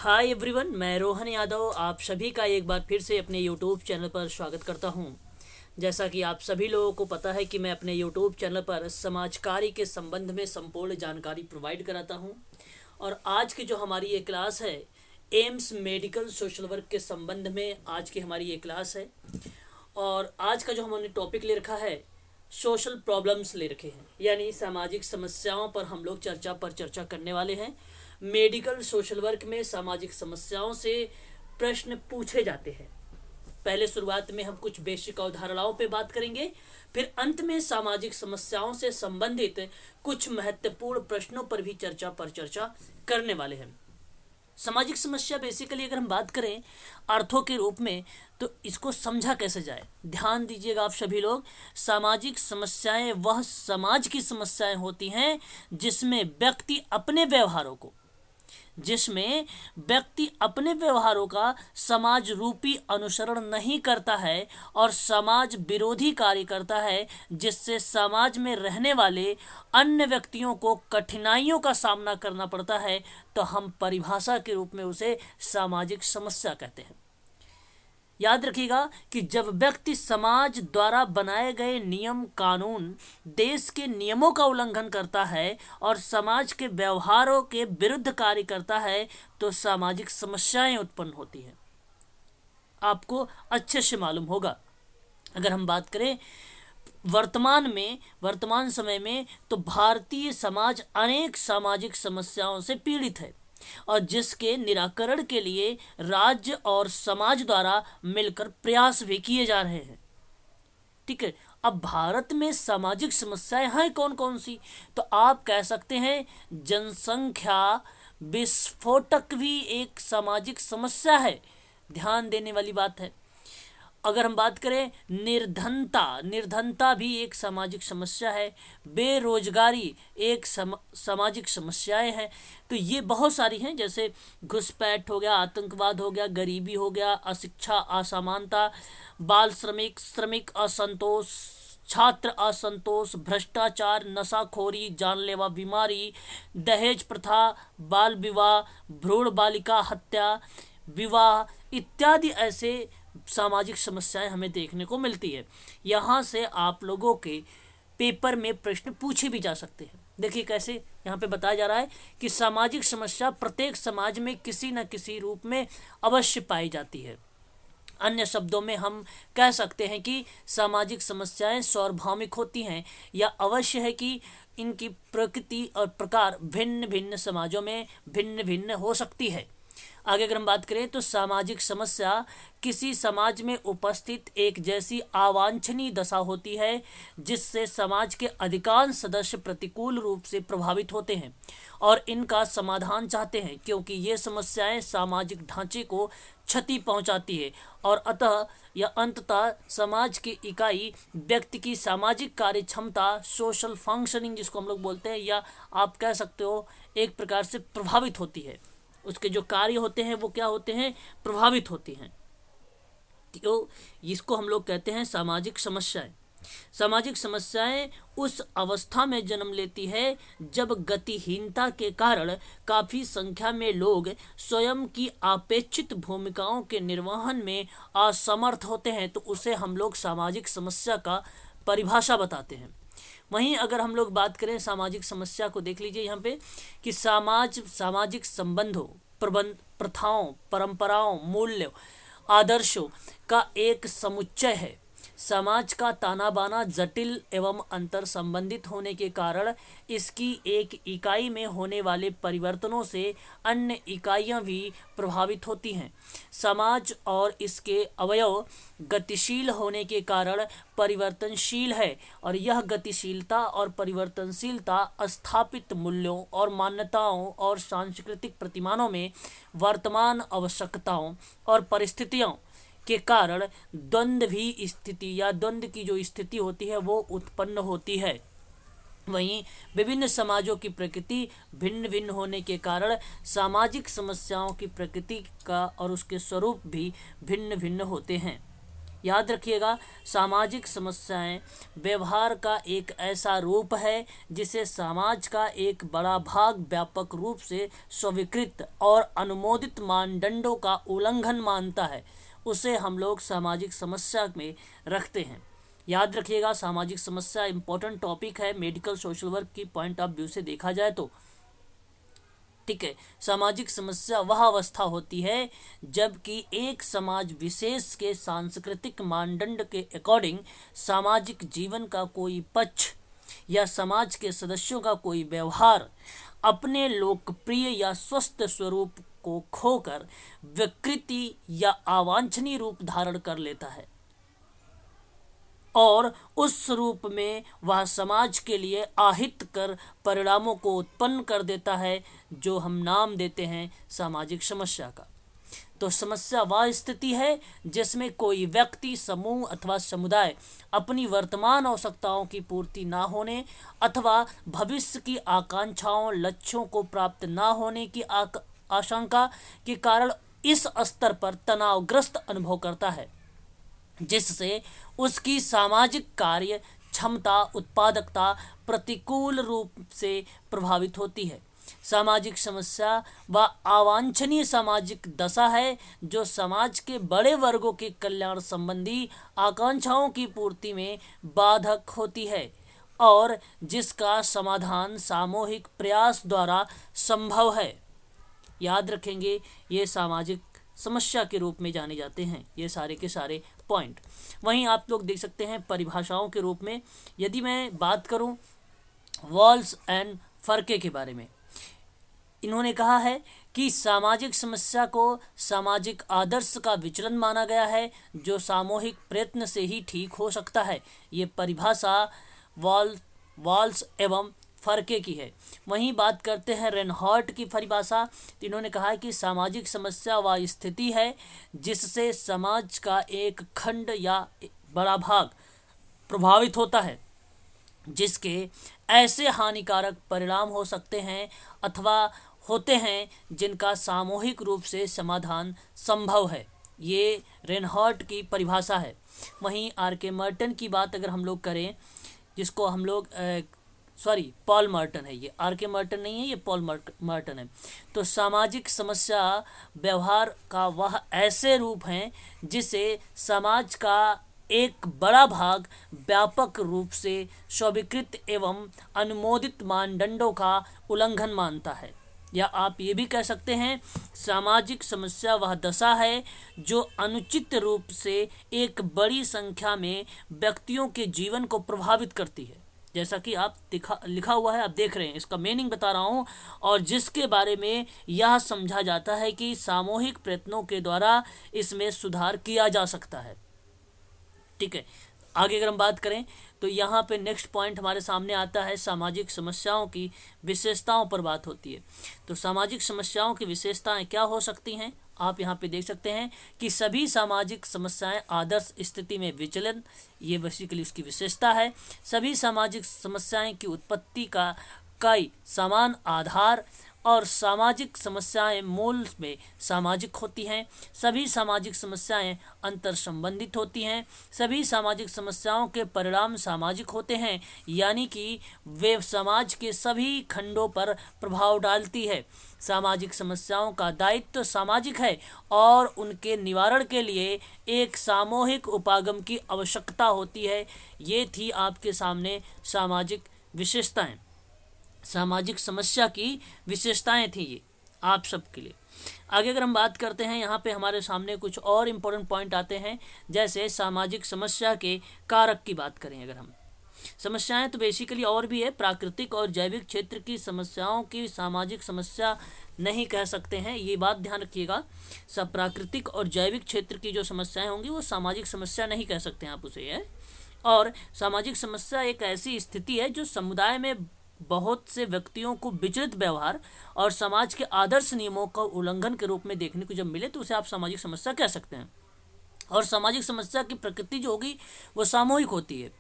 Hi everyone, मैं रोहन यादव आप सभी का एक बार फिर से अपने यूट्यूब चैनल पर स्वागत करता हूं। जैसा कि आप सभी लोगों को पता है कि मैं अपने यूट्यूब चैनल पर समाज कार्य के संबंध में संपूर्ण जानकारी प्रोवाइड कराता हूं। और आज की जो हमारी ये क्लास है, एम्स मेडिकल सोशल वर्क के संबंध में आज की हमारी ये क्लास है। और आज का जो हमने टॉपिक ले रखा है, सोशल प्रॉब्लम्स ले रखे हैं, यानी सामाजिक समस्याओं पर हम लोग चर्चा करने वाले हैं। मेडिकल सोशल वर्क में सामाजिक समस्याओं से प्रश्न पूछे जाते हैं। पहले शुरुआत में हम कुछ बेसिक अवधारणाओं पे बात करेंगे, फिर अंत में सामाजिक समस्याओं से संबंधित कुछ महत्वपूर्ण प्रश्नों पर भी चर्चा करने वाले हैं। सामाजिक समस्या बेसिकली अगर हम बात करें अर्थों के रूप में, तो इसको समझा कैसे जाए, ध्यान दीजिएगा आप सभी लोग। सामाजिक समस्याएं वह समाज की समस्याएं होती हैं जिसमें व्यक्ति अपने व्यवहारों का समाज रूपी अनुसरण नहीं करता है और समाज विरोधी कार्य करता है, जिससे समाज में रहने वाले अन्य व्यक्तियों को कठिनाइयों का सामना करना पड़ता है, तो हम परिभाषा के रूप में उसे सामाजिक समस्या कहते हैं। याद रखिएगा कि जब व्यक्ति समाज द्वारा बनाए गए नियम कानून, देश के नियमों का उल्लंघन करता है और समाज के व्यवहारों के विरुद्ध कार्य करता है, तो सामाजिक समस्याएं उत्पन्न होती हैं। आपको अच्छे से मालूम होगा। अगर हम बात करें वर्तमान समय में, तो भारतीय समाज अनेक सामाजिक समस्याओं से पीड़ित है और जिसके निराकरण के लिए राज्य और समाज द्वारा मिलकर प्रयास भी किए जा रहे हैं। ठीक है, अब भारत में सामाजिक समस्याएं हैं कौन कौन सी, तो आप कह सकते हैं जनसंख्या विस्फोटक भी एक सामाजिक समस्या है, ध्यान देने वाली बात है। अगर हम बात करें निर्धनता भी एक सामाजिक समस्या है, बेरोजगारी एक सामाजिक समस्याएं हैं। तो ये बहुत सारी हैं, जैसे घुसपैठ हो गया, आतंकवाद हो गया, गरीबी हो गया, अशिक्षा, असमानता, बाल श्रमिक असंतोष, छात्र असंतोष, भ्रष्टाचार, नशाखोरी, जानलेवा बीमारी, दहेज प्रथा, बाल विवाह, भ्रूण बालिका हत्या, विवाह इत्यादि ऐसे सामाजिक समस्याएं हमें देखने को मिलती है। यहाँ से आप लोगों के पेपर में प्रश्न पूछे भी जा सकते हैं। देखिए कैसे यहाँ पे बताया जा रहा है कि सामाजिक समस्या प्रत्येक समाज में किसी न किसी रूप में अवश्य पाई जाती है। अन्य शब्दों में हम कह सकते हैं कि सामाजिक समस्याएं सार्वभौमिक होती हैं, या अवश्य है कि इनकी प्रकृति और प्रकार भिन्न भिन्न समाजों में भिन्न भिन्न हो सकती है। आगे अगर हम बात करें तो सामाजिक समस्या किसी समाज में उपस्थित एक जैसी अवांछनीय दशा होती है जिससे समाज के अधिकांश सदस्य प्रतिकूल रूप से प्रभावित होते हैं और इनका समाधान चाहते हैं, क्योंकि ये समस्याएं सामाजिक ढांचे को क्षति पहुंचाती है और अतः या अंततः समाज की इकाई व्यक्ति की सामाजिक कार्य क्षमता, सोशल फंक्शनिंग जिसको हम लोग बोलते हैं, या आप कह सकते हो एक प्रकार से प्रभावित होती है। उसके जो कार्य होते हैं वो क्या होते हैं, प्रभावित होती हैं। तो इसको हम लोग कहते हैं सामाजिक समस्याएं। सामाजिक समस्याएं उस अवस्था में जन्म लेती है जब गतिहीनता के कारण काफ़ी संख्या में लोग स्वयं की अपेक्षित भूमिकाओं के निर्वहन में असमर्थ होते हैं, तो उसे हम लोग सामाजिक समस्या का परिभाषा बताते हैं। वहीं अगर हम लोग बात करें सामाजिक समस्या को, देख लीजिए यहाँ पे कि सामाजिक संबंधों, प्रथाओं, परंपराओं, मूल्यों, आदर्शों का एक समुच्चय है। समाज का ताना बाना जटिल एवं अंतर संबंधित होने के कारण इसकी एक इकाई में होने वाले परिवर्तनों से अन्य इकाइयां भी प्रभावित होती हैं। समाज और इसके अवयव गतिशील होने के कारण परिवर्तनशील है और यह गतिशीलता और परिवर्तनशीलता स्थापित मूल्यों और मान्यताओं और सांस्कृतिक प्रतिमानों में वर्तमान आवश्यकताओं और परिस्थितियों के कारण द्वंद्व की जो स्थिति होती है वो उत्पन्न होती है। वहीं विभिन्न समाजों की प्रकृति भिन्न भिन्न होने के कारण सामाजिक समस्याओं की प्रकृति का और उसके स्वरूप भी भिन्न भिन्न होते हैं। याद रखिएगा, सामाजिक समस्याएं व्यवहार का एक ऐसा रूप है जिसे समाज का एक बड़ा भाग व्यापक रूप से स्वीकृत और अनुमोदित मानदंडों का उल्लंघन मानता है, उसे हम लोग सामाजिक समस्या में रखते हैं। याद रखिएगा, सामाजिक समस्या इंपॉर्टेंट टॉपिक है मेडिकल सोशल वर्क की पॉइंट ऑफ व्यू से देखा जाए तो। ठीक है, सामाजिक समस्या वह अवस्था होती है जबकि एक समाज विशेष के सांस्कृतिक मानदंड के अकॉर्डिंग सामाजिक जीवन का कोई पक्ष या समाज के सदस्यों का कोई व्यवहार अपने लोकप्रिय या स्वस्थ स्वरूप को खोकर विकृति या अवांछनीय रूप धारण कर लेता है और उस रूप में वह समाज के लिए अहितकर परिणामों को उत्पन्न कर देता है, जो हम नाम देते हैं सामाजिक समस्या का। तो समस्या वह स्थिति है जिसमें कोई व्यक्ति, समूह अथवा समुदाय अपनी वर्तमान आवश्यकताओं की पूर्ति ना होने अथवा भविष्य की आकांक्षाओं, लक्ष्यों को प्राप्त ना होने की आशंका के कारण इस स्तर पर तनावग्रस्त अनुभव करता है, जिससे उसकी सामाजिक कार्य क्षमता, उत्पादकता प्रतिकूल रूप से प्रभावित होती है। सामाजिक समस्या व अवांछनीय सामाजिक दशा है जो समाज के बड़े वर्गों के कल्याण संबंधी आकांक्षाओं की पूर्ति में बाधक होती है और जिसका समाधान सामूहिक प्रयास द्वारा संभव है। याद रखेंगे, ये सामाजिक समस्या के रूप में जाने जाते हैं ये सारे के सारे पॉइंट। वहीं आप लोग देख सकते हैं परिभाषाओं के रूप में, यदि मैं बात करूं वॉल्स एंड फर्के के बारे में, इन्होंने कहा है कि सामाजिक समस्या को सामाजिक आदर्श का विचलन माना गया है जो सामूहिक प्रयत्न से ही ठीक हो सकता है। ये परिभाषा वॉल्स एवं फर्के की है। वहीं बात करते हैं रेनहार्ट की परिभाषा, तो इन्होंने कहा है कि सामाजिक समस्या वह स्थिति है जिससे समाज का एक खंड या बड़ा भाग प्रभावित होता है, जिसके ऐसे हानिकारक परिणाम हो सकते हैं अथवा होते हैं जिनका सामूहिक रूप से समाधान संभव है। ये रेनहार्ट की परिभाषा है। वहीं आर के मर्टन की बात अगर हम लोग करें, जिसको हम लोग पॉल मर्टन है, ये आर के मर्टन नहीं है, ये पॉल मर्टन है। तो सामाजिक समस्या व्यवहार का वह ऐसे रूप हैं जिसे समाज का एक बड़ा भाग व्यापक रूप से स्वीकृत एवं अनुमोदित मानदंडों का उल्लंघन मानता है। या आप ये भी कह सकते हैं सामाजिक समस्या वह दशा है जो अनुचित रूप से एक बड़ी संख्या में व्यक्तियों के जीवन को प्रभावित करती है। जैसा कि आप लिखा हुआ है, आप देख रहे हैं, इसका मीनिंग बता रहा हूँ, और जिसके बारे में यह समझा जाता है कि सामूहिक प्रयत्नों के द्वारा इसमें सुधार किया जा सकता है। ठीक है, आगे अगर हम बात करें तो यहाँ पे नेक्स्ट पॉइंट हमारे सामने आता है सामाजिक समस्याओं की विशेषताओं पर बात होती है। तो सामाजिक समस्याओं की विशेषताएं क्या हो सकती हैं, आप यहाँ पे देख सकते हैं कि सभी सामाजिक समस्याएं आदर्श स्थिति में विचलन, ये बेसिकली उसकी विशेषता है। सभी सामाजिक समस्याएं की उत्पत्ति का कई समान आधार और सामाजिक समस्याएं मूल में सामाजिक होती हैं। सभी सामाजिक समस्याएं अंतर संबंधित होती हैं। सभी सामाजिक समस्याओं के परिणाम सामाजिक होते हैं, यानी कि वे समाज के सभी खंडों पर प्रभाव डालती है। सामाजिक समस्याओं का दायित्व सामाजिक है और उनके निवारण के लिए एक सामूहिक उपागम की आवश्यकता होती है। ये थी आपके सामने सामाजिक विशेषताएं, सामाजिक समस्या की विशेषताएं थी ये आप सबके लिए। आगे अगर हम बात करते हैं, यहाँ पे हमारे सामने कुछ और इम्पोर्टेंट पॉइंट आते हैं, जैसे सामाजिक समस्या के कारक की बात करें अगर हम, समस्याएं तो बेसिकली और भी है, प्राकृतिक और जैविक क्षेत्र की समस्याओं की सामाजिक समस्या नहीं कह सकते हैं, ये बात ध्यान रखिएगा। सब प्राकृतिक और जैविक क्षेत्र की जो समस्याएं होंगी वो सामाजिक समस्या नहीं कह सकते हैं आप उसे है। और सामाजिक समस्या एक ऐसी स्थिति है जो समुदाय में बहुत से व्यक्तियों को विचलित व्यवहार और समाज के आदर्श नियमों का उल्लंघन के रूप में देखने को जब मिले तो उसे आप सामाजिक समस्या कह सकते हैं। और सामाजिक समस्या की प्रकृति जो होगी वो सामूहिक होती है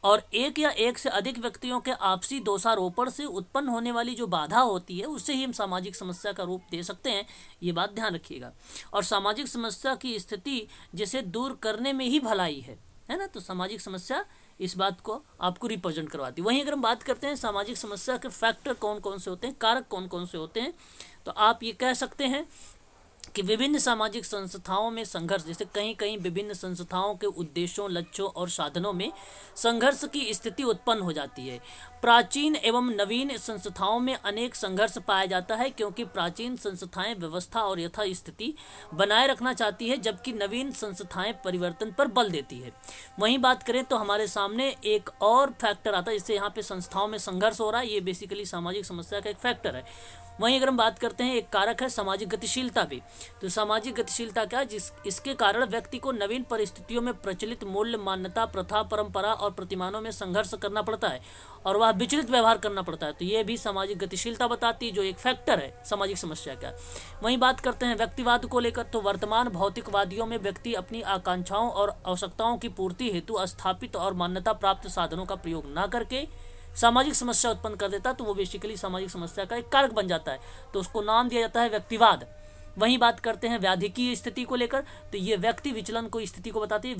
और एक या एक से अधिक व्यक्तियों के आपसी दोषारोपण से उत्पन्न होने वाली जो बाधा होती है उससे ही हम सामाजिक समस्या का रूप दे सकते हैं, ये बात ध्यान रखिएगा। और सामाजिक समस्या की स्थिति जिसे दूर करने में ही भलाई है ना। तो सामाजिक समस्या इस बात को आपको रिप्रेजेंट करवाती है। वहीं अगर हम बात करते हैं सामाजिक समस्या के फैक्टर कौन कौन से होते हैं, कारक कौन कौन से होते हैं, तो आप ये कह सकते हैं कि विभिन्न सामाजिक संस्थाओं में संघर्ष, जैसे कहीं कहीं विभिन्न संस्थाओं के उद्देश्यों, लक्ष्यों और साधनों में संघर्ष की स्थिति उत्पन्न हो जाती है। प्राचीन एवं नवीन संस्थाओं में अनेक संघर्ष पाया जाता है, क्योंकि प्राचीन संस्थाएं व्यवस्था और यथास्थिति बनाए रखना चाहती है, जबकि नवीन संस्थाएं परिवर्तन पर बल देती है। वहीं बात करें तो हमारे सामने एक और फैक्टर आता है, जिससे यहाँ पे संस्थाओं में संघर्ष हो रहा है, ये बेसिकली सामाजिक समस्या का एक फैक्टर है। वहीं अगर हम बात करते हैं, एक कारक है सामाजिक गतिशीलता भी। तो सामाजिक गतिशीलता क्या, इसके कारण व्यक्ति को नवीन परिस्थितियों में प्रचलित मूल्य, मान्यता, प्रथा, परंपरा और प्रतिमानों में संघर्ष करना पड़ता है और वह विचलित व्यवहार करना पड़ता है। तो ये भी सामाजिक गतिशीलता बताती है, जो एक फैक्टर है सामाजिक समस्या का। वहीं बात करते हैं व्यक्तिवाद को लेकर, तो वर्तमान भौतिकवादियों में व्यक्ति अपनी आकांक्षाओं और आवश्यकताओं की पूर्ति हेतु स्थापित और मान्यता प्राप्त साधनों का प्रयोग न करके सामाजिक समस्या उत्पन्न कर देता है, तो वो बेसिकली सामाजिक समस्या का एक कारक बन जाता है, तो उसको नाम दिया जाता है व्यक्तिवाद। वहीं बात करते हैं व्याधिकीय स्थिति को लेकर, तो ये व्यक्ति विचलन को स्थिति को बताती है,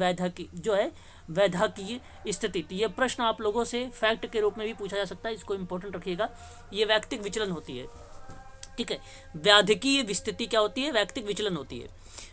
वैधाकीय स्थिति। तो ये प्रश्न आप लोगों से फैक्ट के रूप में भी पूछा जा सकता है, इसको इंपॉर्टेंट रखिएगा। ये वैयक्तिक विचलन होती है, ठीक है। व्याधिकीय स्थिति क्या होती है, वैयक्तिक विचलन होती है।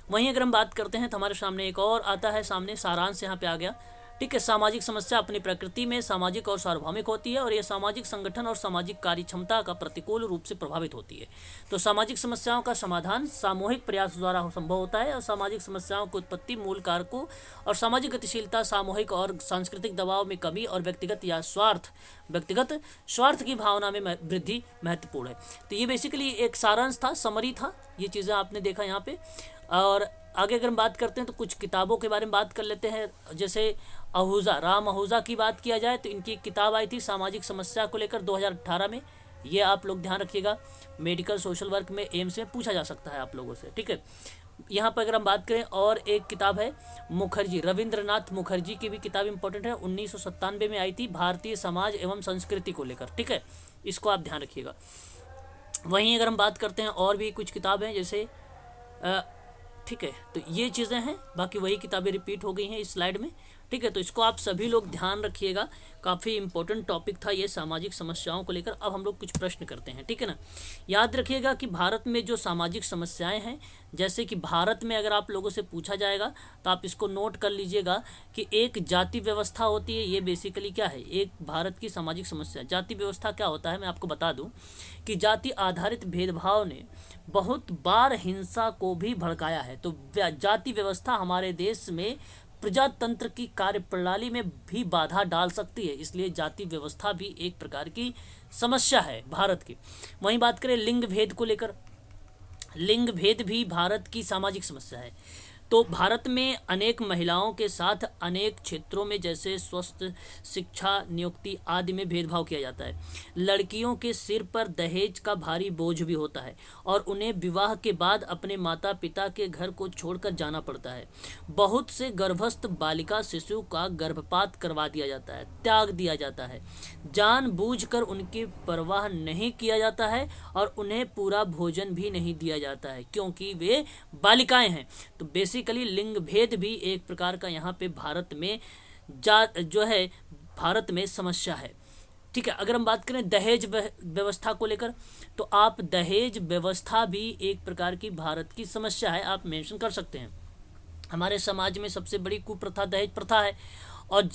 वहीं अगर हम बात करते हैं तो हमारे सामने एक और आता है, सामने सारांश यहाँ पे आ गया, ठीक है। सामाजिक समस्या अपनी प्रकृति में सामाजिक और सार्वभौमिक होती है और यह सामाजिक संगठन और सामाजिक कार्य क्षमता का प्रतिकूल रूप से प्रभावित होती है। तो सामाजिक समस्याओं का समाधान सामूहिक प्रयास द्वारा संभव होता है और सामाजिक समस्याओं की उत्पत्ति, मूल कारकों और सामाजिक गतिशीलता, सामूहिक और सांस्कृतिक दबाव में कमी और व्यक्तिगत स्वार्थ की भावना में वृद्धि महत्वपूर्ण है। तो ये बेसिकली एक सारांश था, समरी था, ये चीज़ें आपने देखा यहाँ पे। और आगे अगर हम बात करते हैं तो कुछ किताबों के बारे में बात कर लेते हैं। जैसे राम आहूजा की बात किया जाए तो इनकी किताब आई थी सामाजिक समस्या को लेकर 2018 में, ये आप लोग ध्यान रखिएगा। मेडिकल सोशल वर्क में एम्स में पूछा जा सकता है आप लोगों से, ठीक है। यहाँ पर अगर हम बात करें, और एक किताब है मुखर्जी, रविंद्रनाथ मुखर्जी की भी किताब इंपॉर्टेंट है, 1997 में आई थी, भारतीय समाज एवं संस्कृति को लेकर, ठीक है, इसको आप ध्यान रखिएगा। वहीं अगर हम बात करते हैं और भी कुछ किताब हैं, जैसे ठीक है, तो ये चीज़ें हैं, बाकी वही किताबें रिपीट हो गई हैं इस स्लाइड में, ठीक है। तो इसको आप सभी लोग ध्यान रखिएगा, काफ़ी इंपॉर्टेंट टॉपिक था ये सामाजिक समस्याओं को लेकर। अब हम लोग कुछ प्रश्न करते हैं, ठीक है ना। याद रखिएगा कि भारत में जो सामाजिक समस्याएं हैं, जैसे कि भारत में अगर आप लोगों से पूछा जाएगा तो आप इसको नोट कर लीजिएगा कि एक जाति व्यवस्था होती है। ये बेसिकली क्या है, एक भारत की सामाजिक समस्या। जाति व्यवस्था क्या होता है, मैं आपको बता दूं कि जाति आधारित भेदभाव ने बहुत बार हिंसा को भी भड़काया है। तो जाति व्यवस्था हमारे देश में प्रजातंत्र की कार्यप्रणाली में भी बाधा डाल सकती है, इसलिए जाति व्यवस्था भी एक प्रकार की समस्या है भारत की। वहीं बात करें लिंग भेद को लेकर, लिंग भेद भी भारत की सामाजिक समस्या है। तो भारत में अनेक महिलाओं के साथ अनेक क्षेत्रों में, जैसे स्वास्थ्य, शिक्षा, नियुक्ति आदि में भेदभाव किया जाता है। लड़कियों के सिर पर दहेज का भारी बोझ भी होता है और उन्हें विवाह के बाद अपने माता पिता के घर को छोड़कर जाना पड़ता है। बहुत से गर्भस्थ बालिका शिशु का गर्भपात करवा दिया जाता है, त्याग दिया जाता है, जानबूझकर उनकी परवाह नहीं किया जाता है और उन्हें पूरा भोजन भी नहीं दिया जाता है, क्योंकि वे बालिकाएं हैं। तो बेसिकली लिंग भेद भी एक प्रकार का यहाँ पे भारत में जो है भारत में समस्या है, ठीक है। अगर हम बात करें दहेज व्यवस्था को लेकर, तो आप दहेज व्यवस्था भी एक प्रकार की भारत की समस्या है, आप मेंशन कर सकते हैं। हमारे समाज में सबसे बड़ी कुप्रथा दहेज प्रथा है और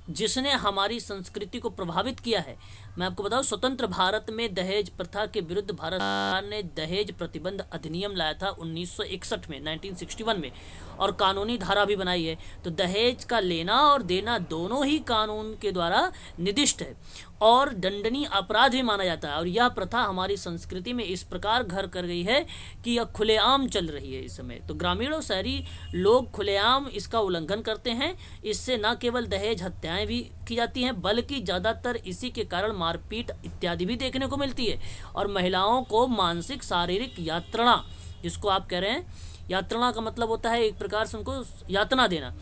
जिसने हमारी संस्कृति को प्रभावित किया है। मैं आपको बताऊं, स्वतंत्र भारत में दहेज प्रथा के विरुद्ध भारत सरकार ने दहेज प्रतिबंध अधिनियम लाया था 1961 में, 1961 में, और कानूनी धारा भी बनाई है। तो दहेज का लेना और देना दोनों ही कानून के द्वारा निर्दिष्ट है और दंडनीय अपराध भी माना जाता है। और यह प्रथा हमारी संस्कृति में इस प्रकार घर कर गई है कि यह खुलेआम चल रही है इस समय। तो ग्रामीण और शहरी लोग खुलेआम इसका उल्लंघन करते हैं। इससे न केवल दहेज हत्याएं भी की जाती हैं, बल्कि ज़्यादातर इसी के कारण मारपीट इत्यादि भी देखने को मिलती है। और महिलाओं को मानसिक शारीरिक यातना, जिसको आप कह रहे हैं, यातना का मतलब होता है एक प्रकार से उनको यातना देना।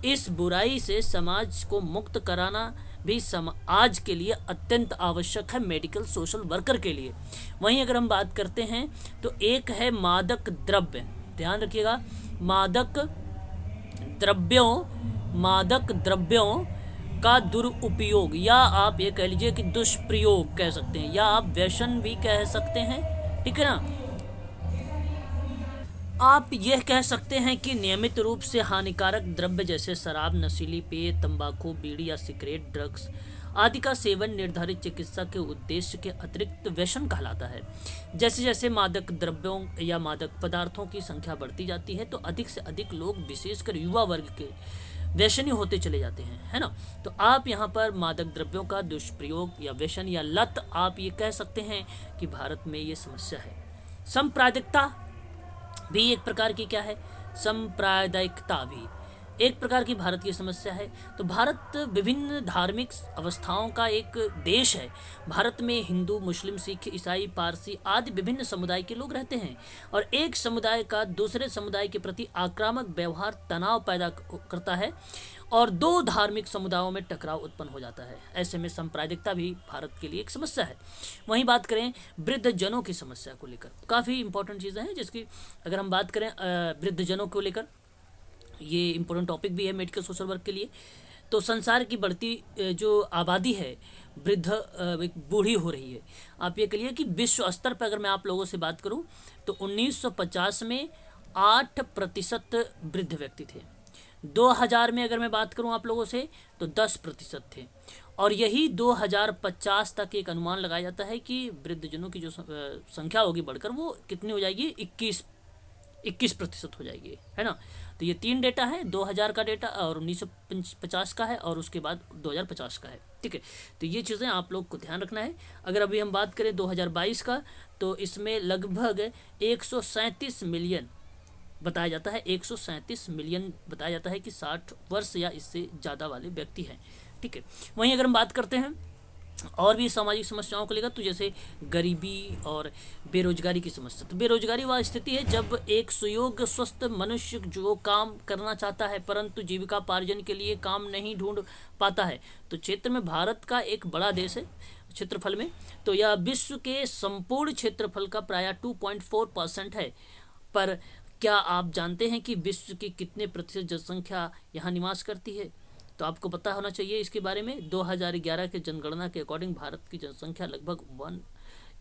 इस बुराई से समाज को मुक्त कराना भी आज के लिए अत्यंत आवश्यक है, मेडिकल सोशल वर्कर के लिए। वहीं अगर हम बात करते हैं तो एक है मादक द्रव्य, ध्यान रखिएगा, मादक द्रव्यों का दुरुपयोग, या आप ये कह लीजिए कि दुष्प्रयोग कह सकते हैं, या आप व्यसन भी कह सकते हैं, ठीक है ना। आप यह कह सकते हैं कि नियमित रूप से हानिकारक द्रव्य जैसे शराब, नशीली पेय, तंबाकू, बीड़ी या सिगरेट, ड्रग्स आदि का सेवन निर्धारित चिकित्सा के उद्देश्य के अतिरिक्त व्यसन कहलाता है। जैसे जैसे मादक द्रव्यों या मादक पदार्थों की संख्या बढ़ती जाती है तो अधिक से अधिक लोग, विशेषकर युवा वर्ग के, व्यसनी होते चले जाते हैं, है ना। तो आप यहाँ पर मादक द्रव्यों का दुष्प्रयोग या व्यसन या लत, आप ये कह सकते हैं कि भारत में ये समस्या है। सांप्रदायिकता भी एक प्रकार की क्या है, सांप्रदायिकता भी एक प्रकार की भारत की समस्या है। तो भारत विभिन्न धार्मिक अवस्थाओं का एक देश है। भारत में हिंदू, मुस्लिम, सिख, ईसाई, पारसी आदि विभिन्न समुदाय के लोग रहते हैं, और एक समुदाय का दूसरे समुदाय के प्रति आक्रामक व्यवहार तनाव पैदा करता है और दो धार्मिक समुदायों में टकराव उत्पन्न हो जाता है। ऐसे में सांप्रदायिकता भी भारत के लिए एक समस्या है। वहीं बात करें वृद्ध जनों की समस्या को लेकर, काफ़ी इंपॉर्टेंट चीज़ें हैं जिसकी अगर हम बात करें वृद्ध जनों को लेकर, ये इम्पोर्टेंट टॉपिक भी है मेडिकल सोशल वर्क के लिए। तो संसार की बढ़ती जो आबादी है वृद्ध, एक बूढ़ी हो रही है। आप ये कहिए कि विश्व स्तर पर अगर मैं आप लोगों से बात करूं तो 1950 में 8% वृद्ध व्यक्ति थे। 2000 में अगर मैं बात करूं आप लोगों से तो 10% थे, और यही 2050 तक एक अनुमान लगाया जाता है कि वृद्धजनों की जो संख्या होगी बढ़कर वो कितनी हो जाएगी, 21% हो जाएगी, है ना। तो ये 3 डेटा है, 2000 का डेटा और 1950 का है, और उसके बाद 2050 का है, ठीक है। तो ये चीज़ें आप लोग को ध्यान रखना है। अगर अभी हम बात करें 2022 का, तो इसमें लगभग 137 मिलियन बताया जाता है, 137 मिलियन बताया जाता है कि 60 वर्ष या इससे ज़्यादा वाले व्यक्ति हैं, ठीक है। वहीं अगर हम बात करते हैं और भी सामाजिक समस्याओं को लेकर, तो जैसे गरीबी और बेरोजगारी की समस्या। तो बेरोजगारी वह स्थिति है जब एक सुयोग्य स्वस्थ मनुष्य जो काम करना चाहता है परंतु जीविकापार्जन के लिए काम नहीं ढूंढ पाता है। तो क्षेत्र में भारत का एक बड़ा देश है क्षेत्रफल में, तो यह विश्व के संपूर्ण क्षेत्रफल का प्राय 2.4% है। पर क्या आप जानते हैं कि विश्व की कितने प्रतिशत जनसंख्या यहाँ निवास करती है? तो आपको पता होना चाहिए इसके बारे में। 2011 के जनगणना के अकॉर्डिंग भारत की जनसंख्या लगभग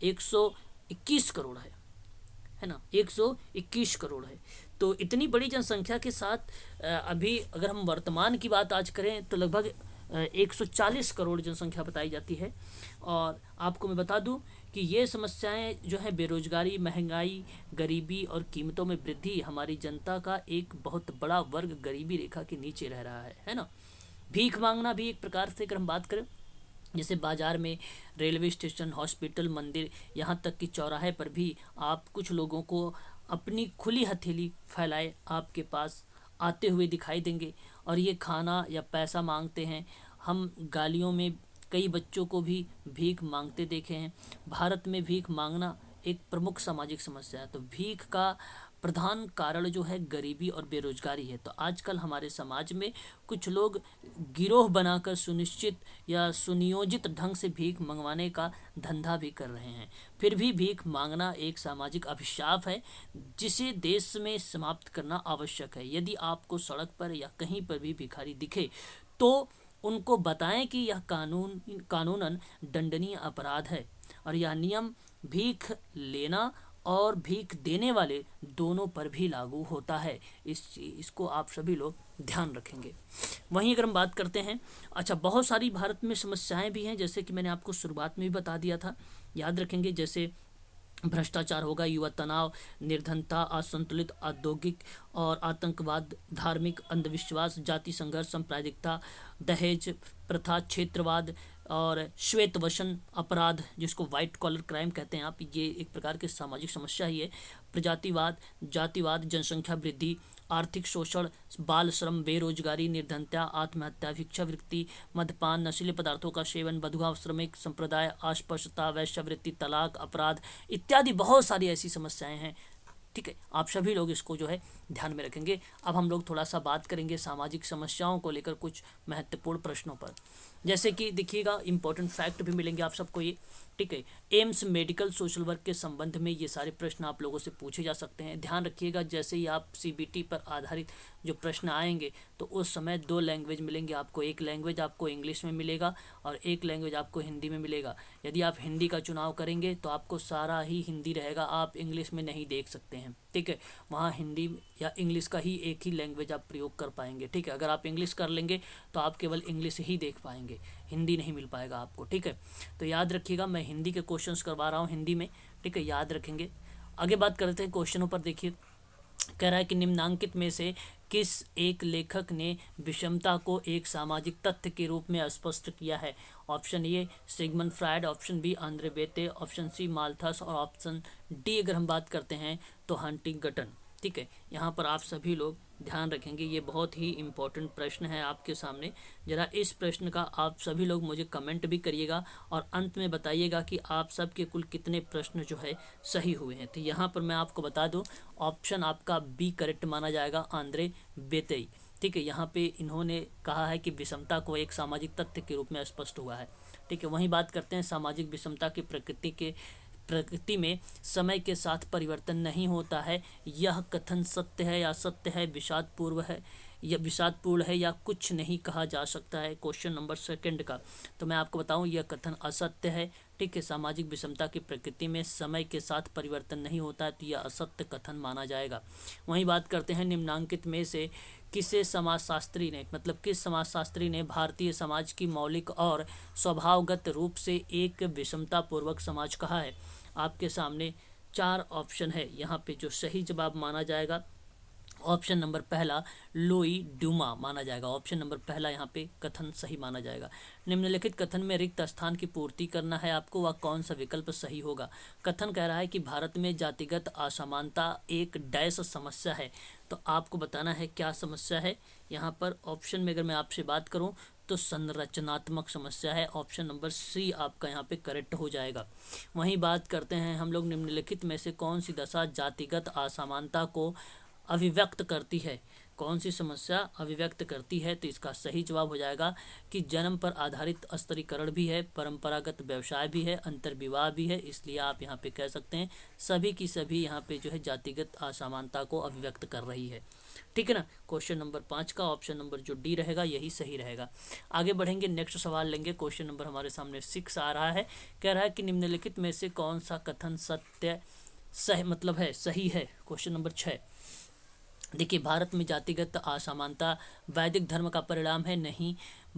121 करोड़ है ना, 121 करोड़ है। तो इतनी बड़ी जनसंख्या के साथ अभी अगर हम वर्तमान की बात आज करें तो लगभग 140 करोड़ जनसंख्या बताई जाती है। और आपको मैं बता दूं कि ये समस्याएं जो है बेरोजगारी, महंगाई, गरीबी और कीमतों में वृद्धि, हमारी जनता का एक बहुत बड़ा वर्ग गरीबी रेखा के नीचे रह रहा है ना। भीख मांगना भी एक प्रकार से अगर हम बात करें, जैसे बाज़ार में, रेलवे स्टेशन, हॉस्पिटल, मंदिर, यहाँ तक कि चौराहे पर भी आप कुछ लोगों को अपनी खुली हथेली फैलाए आपके पास आते हुए दिखाई देंगे, और ये खाना या पैसा मांगते हैं। हम गालियों में कई बच्चों को भी भीख मांगते देखे हैं। भारत में भीख मांगना एक प्रमुख सामाजिक समस्या है। तो भीख का प्रधान कारण जो है गरीबी और बेरोजगारी है। तो आजकल हमारे समाज में कुछ लोग गिरोह बनाकर सुनिश्चित या सुनियोजित ढंग से भीख मंगवाने का धंधा भी कर रहे हैं। फिर भी भीख मांगना एक सामाजिक अभिशाप है जिसे देश में समाप्त करना आवश्यक है। यदि आपको सड़क पर या कहीं पर भी भिखारी दिखे तो उनको बताएं कि यह कानूनन दंडनीय अपराध है, और यह नियम भीख लेना और भीख देने वाले दोनों पर भी लागू होता है। इसको आप सभी लोग ध्यान रखेंगे। वहीं अगर हम बात करते हैं, अच्छा, बहुत सारी भारत में समस्याएं भी हैं, जैसे कि मैंने आपको शुरुआत में भी बता दिया था, याद रखेंगे। जैसे भ्रष्टाचार होगा, युवा तनाव, निर्धनता, असंतुलित औद्योगिक और आतंकवाद, धार्मिक अंधविश्वास, जाति संघर्ष, सांप्रदायिकता, दहेज प्रथा, क्षेत्रवाद और श्वेत वसन अपराध, जिसको वाइट कॉलर क्राइम कहते हैं आप, ये एक प्रकार की सामाजिक समस्या ही है। प्रजातिवाद, जातिवाद, जनसंख्या वृद्धि, आर्थिक शोषण, बाल श्रम, बेरोजगारी, निर्धनता, आत्महत्या, भिक्षावृत्ति, मद्यपान, नशीले पदार्थों का सेवन, बंधुआ श्रमिक संप्रदाय, अस्पृश्यता, वैश्यावृत्ति, तलाक, अपराध इत्यादि बहुत सारी ऐसी समस्याएं हैं ठीक है, आप सभी लोग इसको जो है ध्यान में रखेंगे। अब हम लोग थोड़ा सा बात करेंगे सामाजिक समस्याओं को लेकर कुछ महत्वपूर्ण प्रश्नों पर। जैसे कि देखिएगा, इंपॉर्टेंट फैक्ट भी मिलेंगे आप सबको ये, ठीक है। एम्स मेडिकल सोशल वर्क के संबंध में ये सारे प्रश्न आप लोगों से पूछे जा सकते हैं। ध्यान रखिएगा, जैसे ही आप सीबीटी पर आधारित जो प्रश्न आएंगे तो उस समय 2 लैंग्वेज मिलेंगे आपको। एक लैंग्वेज आपको इंग्लिश में मिलेगा और एक लैंग्वेज आपको हिंदी में मिलेगा। यदि आप हिंदी का चुनाव करेंगे तो आपको सारा ही हिंदी रहेगा, आप इंग्लिश में नहीं देख सकते हैं, ठीक है। वहाँ हिंदी या इंग्लिश का ही एक ही लैंग्वेज आप प्रयोग कर पाएंगे, ठीक है। अगर आप इंग्लिश कर लेंगे तो आप केवल इंग्लिश ही देख पाएंगे, हिंदी नहीं मिल पाएगा आपको, ठीक है। तो याद रखिएगा, मैं हिंदी के क्वेश्चंस करवा रहा हूँ हिंदी में, ठीक है, याद रखेंगे। आगे बात करते हैं क्वेश्चनों पर। देखिए, कह रहा है कि निम्नांकित में से किस एक लेखक ने विषमता को एक सामाजिक तथ्य के रूप में स्पष्ट किया है। Option A Sigmund Freud, option B Andre Beteille, option C Malthus और ऑप्शन डी अगर हम बात करते हैं तो हंटिंगटन, ठीक है। यहाँ पर आप सभी लोग ध्यान रखेंगे, ये बहुत ही इम्पोर्टेंट प्रश्न है आपके सामने। जरा इस प्रश्न का आप सभी लोग मुझे कमेंट भी करिएगा और अंत में बताइएगा कि आप सबके कुल कितने प्रश्न जो है सही हुए हैं। तो यहाँ पर मैं आपको बता दूं, ऑप्शन आपका बी करेक्ट माना जाएगा, आंद्रे बेतेई, ठीक है। यहाँ पे इन्होंने कहा है कि विषमता को एक सामाजिक तथ्य के रूप में स्पष्ट हुआ है, ठीक है। वहीं बात करते हैं सामाजिक विषमता की प्रकृति में समय के साथ परिवर्तन नहीं होता है। यह कथन सत्य है या असत्य है, विषादपूर्ण है या कुछ नहीं कहा जा सकता है। क्वेश्चन नंबर 2 का तो मैं आपको बताऊं, यह कथन असत्य है, ठीक है। सामाजिक विषमता की प्रकृति में समय के साथ परिवर्तन नहीं होता है, तो यह असत्य कथन माना जाएगा। वहीं बात करते हैं निम्नांकित में से किस समाजशास्त्री ने भारतीय समाज की मौलिक और स्वभावगत रूप से एक विषमता पूर्वक समाज कहा है। आपके सामने 4 ऑप्शन है, यहाँ पे जो सही जवाब माना जाएगा ऑप्शन नंबर पहला लुई ड्यूमा माना जाएगा। ऑप्शन नंबर पहला यहाँ पे कथन सही माना जाएगा। निम्नलिखित कथन में रिक्त स्थान की पूर्ति करना है आपको, वह कौन सा विकल्प सही होगा। कथन कह रहा है कि भारत में जातिगत असमानता एक डैश समस्या है, तो आपको बताना है क्या समस्या है। यहाँ पर ऑप्शन में अगर मैं आपसे बात करूँ तो संरचनात्मक समस्या है। ऑप्शन नंबर सी आपका यहाँ पे करेक्ट हो जाएगा। वहीं बात करते हैं हम लोग, निम्नलिखित में से कौन सी दशा जातिगत असमानता को अभिव्यक्त करती है। कौन सी समस्या अभिव्यक्त करती है, तो इसका सही जवाब हो जाएगा कि जन्म पर आधारित स्तरीकरण भी है, परंपरागत व्यवसाय भी है, अंतर्विवाह भी है। इसलिए आप यहाँ पे कह सकते हैं सभी की सभी यहाँ पे जो है जातिगत असमानता को अभिव्यक्त कर रही है, ठीक है ना। क्वेश्चन नंबर 5 का ऑप्शन नंबर जो डी रहेगा यही सही रहेगा। आगे बढ़ेंगे, नेक्स्ट सवाल लेंगे। क्वेश्चन नंबर हमारे सामने 6 आ रहा है। कह रहा है कि निम्नलिखित में से कौन सा कथन सही है। क्वेश्चन नंबर 6, देखिए, भारत में जातिगत असमानता वैदिक धर्म का परिणाम है, नहीं।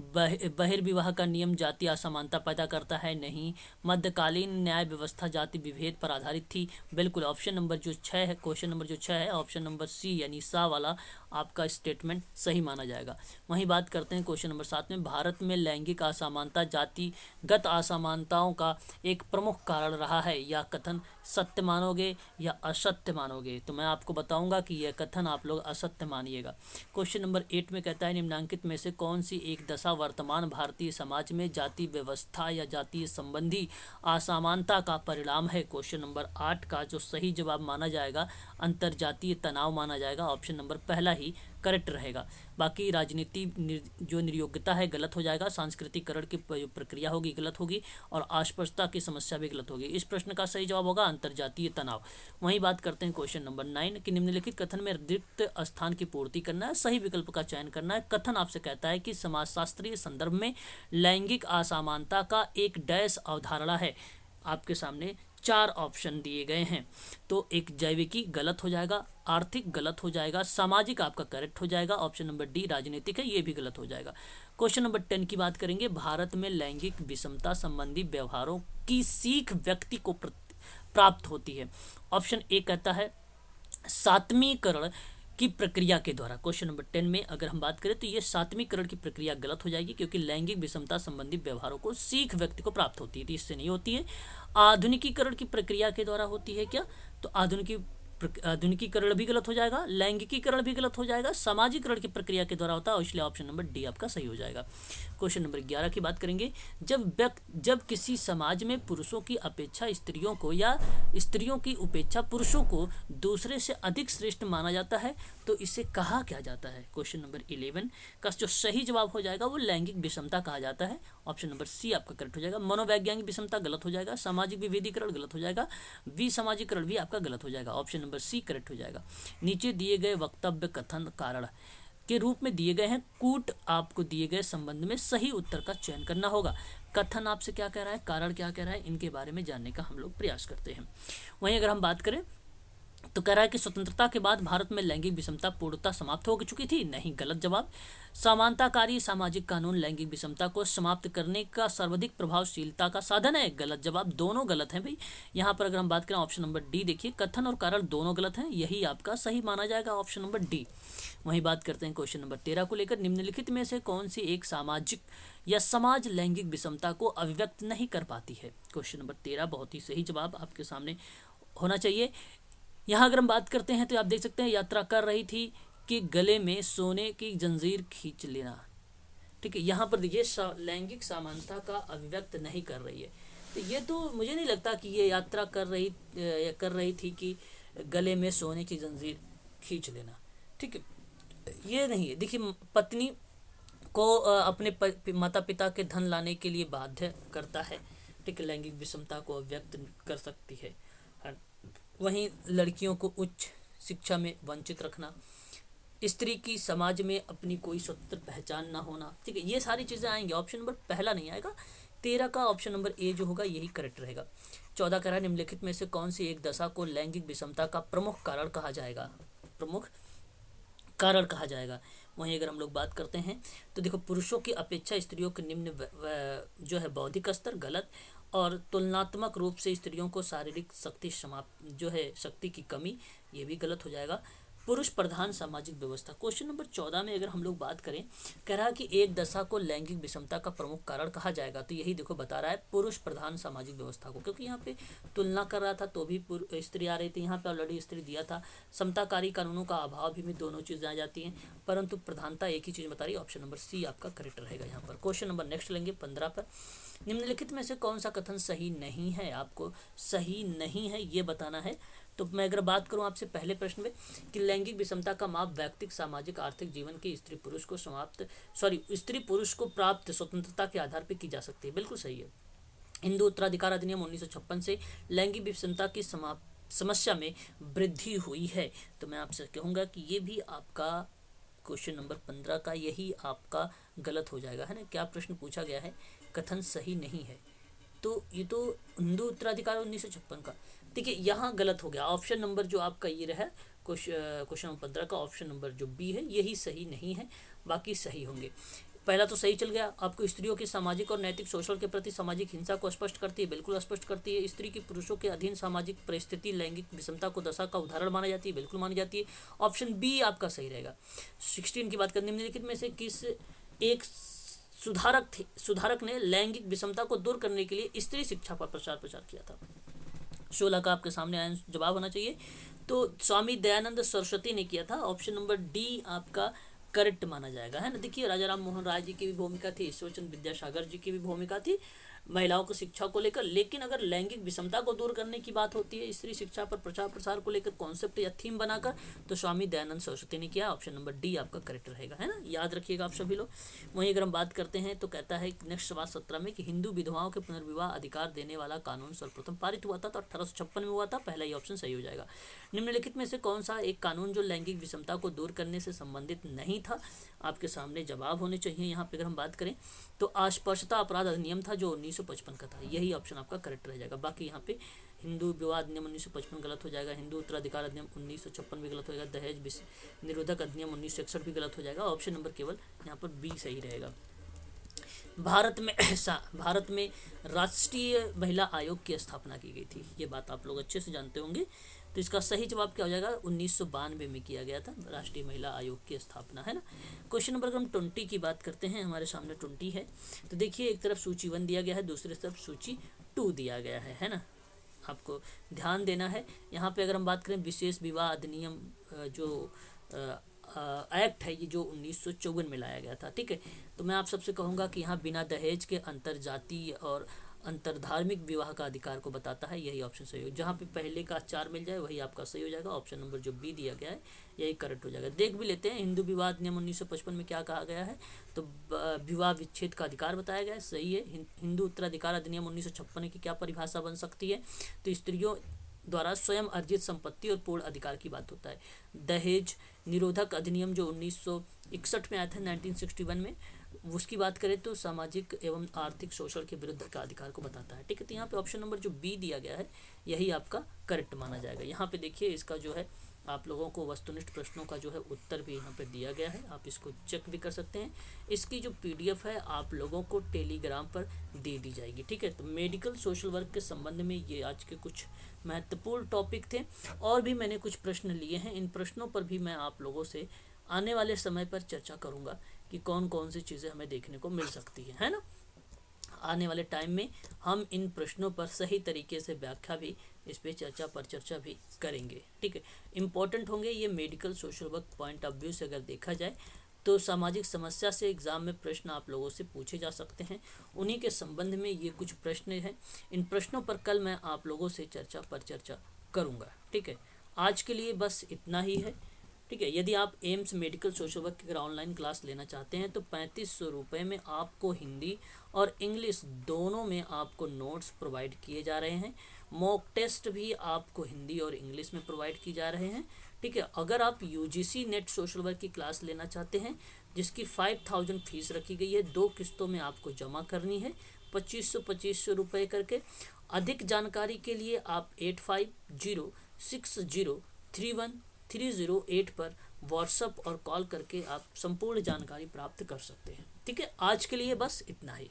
बहिर्विवाह का नियम जाति असमानता पैदा करता है, नहीं। मध्यकालीन न्याय व्यवस्था जाति विभेद पर आधारित थी, बिल्कुल। ऑप्शन नंबर जो 6 है, क्वेश्चन नंबर जो 6 है, ऑप्शन नंबर सी यानी सा वाला आपका स्टेटमेंट सही माना जाएगा। वहीं बात करते हैं क्वेश्चन नंबर 7 में, भारत में लैंगिक असमानता जातिगत असमानताओं का एक प्रमुख कारण रहा है। यह कथन सत्य मानोगे या असत्य मानोगे, तो मैं आपको बताऊंगा कि यह कथन आप लोग असत्य मानिएगा। क्वेश्चन नंबर 8 में कहता है निम्नांकित में से कौन सी एक दशा वर्तमान भारतीय समाज में जाति व्यवस्था या जातीय संबंधी असमानता का परिणाम है। क्वेश्चन नंबर 8 का जो सही जवाब माना जाएगा अंतरजातीय तनाव माना जाएगा। ऑप्शन नंबर पहला ही करेक्ट रहेगा। बाकी राजनीति जो नियोग्यता है गलत हो जाएगा, सांस्कृतिकरण की प्रक्रिया होगी गलत होगी, और अस्पृश्यता की समस्या भी गलत होगी। इस प्रश्न का सही जवाब होगा अंतरजातीय तनाव। वहीं बात करते हैं क्वेश्चन नंबर 9 कि निम्नलिखित कथन में रिक्त स्थान की पूर्ति करना है, सही विकल्प का चयन करना है। कथन आपसे कहता है कि समाजशास्त्रीय संदर्भ में लैंगिक असमानता का एक डैश अवधारणा है। आपके सामने 4 ऑप्शन दिए गए हैं, तो एक जैविकी गलत हो जाएगा, आर्थिक गलत हो जाएगा, सामाजिक आपका करेक्ट हो जाएगा, ऑप्शन नंबर डी राजनीतिक है ये भी गलत हो जाएगा। क्वेश्चन नंबर 10 की बात करेंगे, भारत में लैंगिक विषमता संबंधी व्यवहारों की सीख व्यक्ति को प्राप्त होती है। ऑप्शन ए कहता है सातवीकरण की प्रक्रिया के द्वारा। क्वेश्चन नंबर 10 में अगर हम बात करें तो ये सातवीकरण की प्रक्रिया गलत हो जाएगी, क्योंकि लैंगिक विषमता संबंधी व्यवहारों को सीख व्यक्ति को प्राप्त होती है, तो इससे नहीं होती है। आधुनिकीकरण की प्रक्रिया के द्वारा होती है क्या, तो आधुनिकी आधुनिकीकरण भी गलत हो जाएगा, लैंगिकीकरण भी गलत हो जाएगा, सामाजिकरण की प्रक्रिया के द्वारा होता है, और इसलिए ऑप्शन नंबर डी आपका सही हो जाएगा। क्वेश्चन नंबर 11 की बात करेंगे। जब किसी समाज में पुरुषों की अपेक्षा स्त्रियों को या स्त्रियों की उपेक्षा पुरुषों को दूसरे से अधिक श्रेष्ठ माना जाता है तो इसे कहा क्या जाता है? क्वेश्चन नंबर 11 का जो सही जवाब हो जाएगा वो लैंगिक विषमता कहा जाता है। ऑप्शन नंबर सी आपका करेक्ट हो जाएगा। मनोवैज्ञानिक विषमता गलत हो जाएगा, सामाजिक विभेदीकरण गलत हो जाएगा, विसामाजिकरण भी आपका गलत हो जाएगा। ऑप्शन नंबर सी करेक्ट हो जाएगा। नीचे दिए गए वक्तव्य कथन कारण के रूप में दिए गए हैं, कूट आपको दिए गए संबंध में सही उत्तर का चयन करना होगा। कथन आपसे क्या कह रहा है, कारण क्या कह रहा है, इनके बारे में जानने का हम लोग प्रयास करते हैं। वहीं अगर हम बात करें तो कह रहा है कि स्वतंत्रता के बाद भारत में लैंगिक विषमता पूर्णतः समाप्त हो चुकी थी। नहीं, गलत जवाब। समानताकारी सामाजिक कानून लैंगिक विषमता को समाप्त करने का सर्वाधिक प्रभावशीलता का साधन है। गलत जवाब। दोनों गलत हैं भाई। यहाँ पर अगर हम बात करें ऑप्शन नंबर डी, देखिए कथन और कारण दोनों गलत हैं, यही आपका सही माना जाएगा, ऑप्शन नंबर डी। वहीं बात करते हैं क्वेश्चन नंबर 13 को लेकर। निम्नलिखित में से कौन सी एक सामाजिक या समाज लैंगिक विषमता को अभिव्यक्त नहीं कर पाती है? क्वेश्चन नंबर 13 बहुत ही सही जवाब आपके सामने होना चाहिए। यहाँ अगर हम बात करते हैं तो आप देख सकते हैं, यात्रा कर रही थी कि गले में सोने की जंजीर खींच लेना। ठीक है, यहाँ पर देखिए लैंगिक समानता का अभिव्यक्त नहीं कर रही है, तो ये तो मुझे नहीं लगता कि ये यात्रा कर रही थी कि गले में सोने की जंजीर खींच लेना। ठीक है, ये नहीं है। देखिए, पत्नी को अपने माता पिता के धन लाने के लिए बाध्य करता है। ठीक है, लैंगिक विषमता को अभिव्यक्त कर सकती है। वहीं लड़कियों को उच्च शिक्षा में वंचित रखना, स्त्री की समाज में अपनी कोई स्वतंत्र पहचान ना होना। ठीक है, ये सारी चीज़ें आएंगी। ऑप्शन नंबर पहला नहीं आएगा, 13 का ऑप्शन नंबर ए जो होगा यही करेक्ट रहेगा। 14 कह रहा है निम्नलिखित में से कौन सी एक दशा को लैंगिक विषमता का प्रमुख कारण कहा जाएगा? प्रमुख कारण कहा जाएगा। वहीं अगर हम लोग बात करते हैं तो देखो, पुरुषों की अपेक्षा स्त्रियों के निम्न जो है बौद्धिक स्तर गलत, और तुलनात्मक रूप से स्त्रियों को शारीरिक शक्ति की कमी, ये भी गलत हो जाएगा। पुरुष प्रधान सामाजिक व्यवस्था। क्वेश्चन नंबर 14 में अगर हम लोग बात करें, कह रहा है कि एक दशा को लैंगिक विषमता का प्रमुख कारण कहा जाएगा, तो यही देखो बता रहा है पुरुष प्रधान सामाजिक व्यवस्था को, क्योंकि यहाँ पे तुलना कर रहा था तो भी स्त्री आ रही थी, यहाँ पे ऑलरेडी स्त्री दिया था। समताकारी कानूनों का अभाव भी में दोनों चीज़ें आ जाती हैं, परंतु प्रधानता एक ही चीज़ बता रही है। ऑप्शन नंबर सी आपका करेक्ट रहेगा यहाँ पर। क्वेश्चन नंबर नेक्स्ट लेंगे 15 पर। निम्नलिखित में से कौन सा कथन सही नहीं है? आपको सही नहीं है ये बताना है। तो मैं अगर बात करूं आपसे पहले प्रश्न में कि लैंगिक विषमता का माप व्यक्तिगत सामाजिक आर्थिक जीवन के स्त्री पुरुष को प्राप्त स्वतंत्रता के आधार पर की जा सकती है, बिल्कुल सही है। हिंदू उत्तराधिकार अधिनियम 1956 से लैंगिक विषमता की समस्या में वृद्धि हुई है। तो मैं आपसे कहूँगा कि ये भी आपका क्वेश्चन नंबर 15 का यही आपका गलत हो जाएगा, है ना। क्या प्रश्न पूछा गया है? कथन सही नहीं है, तो ये तो हिंदू उत्तराधिकार 1956 का, देखिए यहाँ गलत हो गया। ऑप्शन नंबर जो आपका ये रहा क्वेश्चन नंबर 15 का ऑप्शन नंबर जो बी है यही सही नहीं है, बाकी सही होंगे। पहला तो सही चल गया। आपको स्त्रियों की सामाजिक और नैतिक शोषण के प्रति सामाजिक हिंसा को स्पष्ट करती है, बिल्कुल स्पष्ट करती है। स्त्री की पुरुषों के अधीन सामाजिक परिस्थिति लैंगिक विषमता को दशा का उदाहरण मानी जाती है, बिल्कुल मानी जाती है। ऑप्शन बी आपका सही रहेगा। 16 की बात करें, निम्नलिखित में से किस एक सुधारक ने लैंगिक विषमता को दूर करने के लिए स्त्री शिक्षा पर प्रचार किया था? 16 का आपके सामने जवाब होना चाहिए। तो स्वामी दयानंद सरस्वती ने किया था। ऑप्शन नंबर डी आपका करेक्ट माना जाएगा, है ना। देखिए, राजा राम मोहन राय जी की भी भूमिका थी, ईश्वरचंद्र विद्यासागर जी की भी भूमिका थी महिलाओं की शिक्षा को लेकर। लेकिन अगर लैंगिक विषमता को दूर करने की बात होती है, स्त्री शिक्षा पर प्रचार प्रसार को लेकर कॉन्सेप्ट या थीम बनाकर, तो स्वामी दयानंद सरस्वती ने किया। ऑप्शन नंबर डी आपका करेक्ट रहेगा, है ना, याद रखिएगा आप सभी लोग। वहीं अगर हम बात करते हैं तो कहता है नेक्स्ट सवाल 17 में कि हिंदू विधवाओं के पुनर्विवाह अधिकार देने वाला कानून सर्वप्रथम पारित हुआ था, तो 1856 में हुआ था। पहला ही ऑप्शन सही हो जाएगा। निम्नलिखित में से कौन सा एक कानून जो लैंगिक विषमता को दूर करने से संबंधित नहीं था? आपके सामने जवाब होने चाहिए। यहाँ पे अगर हम बात करें तो अस्पृश्यता अपराध अधिनियम था जो 1955 का था, यही ऑप्शन आपका करेक्ट रह जाएगा। बाकी यहाँ पे हिंदू विवाह अधिनियम 1955 गलत हो जाएगा, हिंदू उत्तराधिकार अधिनियम 1956 भी गलत हो जाएगा, दहेज निरोधक अधिनियम 1961 भी गलत हो जाएगा। ऑप्शन नंबर केवल यहाँ पर बी सही रहेगा। भारत में राष्ट्रीय महिला आयोग की स्थापना की गई थी, ये बात आप लोग अच्छे से जानते होंगे। तो इसका सही जवाब क्या हो जाएगा? 1992 में किया गया था राष्ट्रीय महिला आयोग की स्थापना, है ना। क्वेश्चन नंबर हम 20 की बात करते हैं, हमारे सामने 20 है। तो देखिए, एक तरफ सूची 1 दिया गया है, दूसरी तरफ सूची 2 दिया गया है ना। आपको ध्यान देना है। यहाँ पे अगर हम बात करें विशेष विवाह अधिनियम जो एक्ट है, ये जो 1954 में लाया गया था, ठीक है। तो मैं आप सबसे कहूँगा कि यहाँ बिना दहेज के अंतर जातीय और अंतरधार्मिक विवाह का अधिकार को बताता है, यही ऑप्शन सही हो। जहाँ पे पहले का 4 मिल जाए वही आपका सही हो जाएगा। ऑप्शन नंबर जो बी दिया गया है यही करेक्ट हो जाएगा। देख भी लेते हैं हिंदू विवाह अधिनियम 1955 में क्या कहा गया है। तो विवाह विच्छेद का अधिकार बताया गया है, सही है। हिंदू उत्तराधिकार अधिनियम 1956 की क्या परिभाषा बन सकती है। तो स्त्रियों द्वारा स्वयं अर्जित संपत्ति और पूर्ण अधिकार की बात होता है। दहेज निरोधक अधिनियम जो 1961 में आया था, 1961 में, उसकी बात करें तो सामाजिक एवं आर्थिक शोषण के विरुद्ध का अधिकार को बताता है, ठीक है। तो यहाँ पे ऑप्शन नंबर जो बी दिया गया है यही आपका करेक्ट माना जाएगा। यहाँ पे देखिए इसका जो है आप लोगों को वस्तुनिष्ठ प्रश्नों का जो है उत्तर भी यहाँ पे दिया गया है, आप इसको चेक भी कर सकते हैं। इसकी जो पीडीएफ है आप लोगों को टेलीग्राम पर दे दी जाएगी, ठीक है। तो मेडिकल सोशल वर्क के संबंध में ये आज के कुछ महत्वपूर्ण टॉपिक थे। और भी मैंने कुछ प्रश्न लिए हैं, इन प्रश्नों पर भी मैं आप लोगों से आने वाले समय पर चर्चा करूँगा कि कौन कौन सी चीज़ें हमें देखने को मिल सकती है ना। आने वाले टाइम में हम इन प्रश्नों पर सही तरीके से व्याख्या भी, इस पे चर्चा पर चर्चा भी करेंगे, ठीक है। इम्पोर्टेंट होंगे ये medical social work point of view से अगर देखा जाए तो सामाजिक समस्या से एग्ज़ाम में प्रश्न आप लोगों से पूछे जा सकते हैं। उन्हीं के संबंध में ये कुछ प्रश्न हैं। इन प्रश्नों पर कल मैं आप लोगों से चर्चा पर चर्चा करूँगा, ठीक है। आज के लिए बस इतना ही है, ठीक है। यदि आप एम्स मेडिकल सोशल वर्क की अगर ऑनलाइन क्लास लेना चाहते हैं तो 3500 रुपये में आपको हिंदी और इंग्लिश दोनों में आपको नोट्स प्रोवाइड किए जा रहे हैं। मॉक टेस्ट भी आपको हिंदी और इंग्लिश में प्रोवाइड किए जा रहे हैं, ठीक है। अगर आप यूजीसी नेट सोशल वर्क की क्लास लेना चाहते हैं जिसकी 5000 फीस रखी गई है, 2 किस्तों में आपको जमा करनी है 2500 रुपये करके। अधिक जानकारी के लिए आप 8506031308 पर व्हाट्सएप और कॉल करके आप संपूर्ण जानकारी प्राप्त कर सकते हैं, ठीक है। आज के लिए बस इतना ही।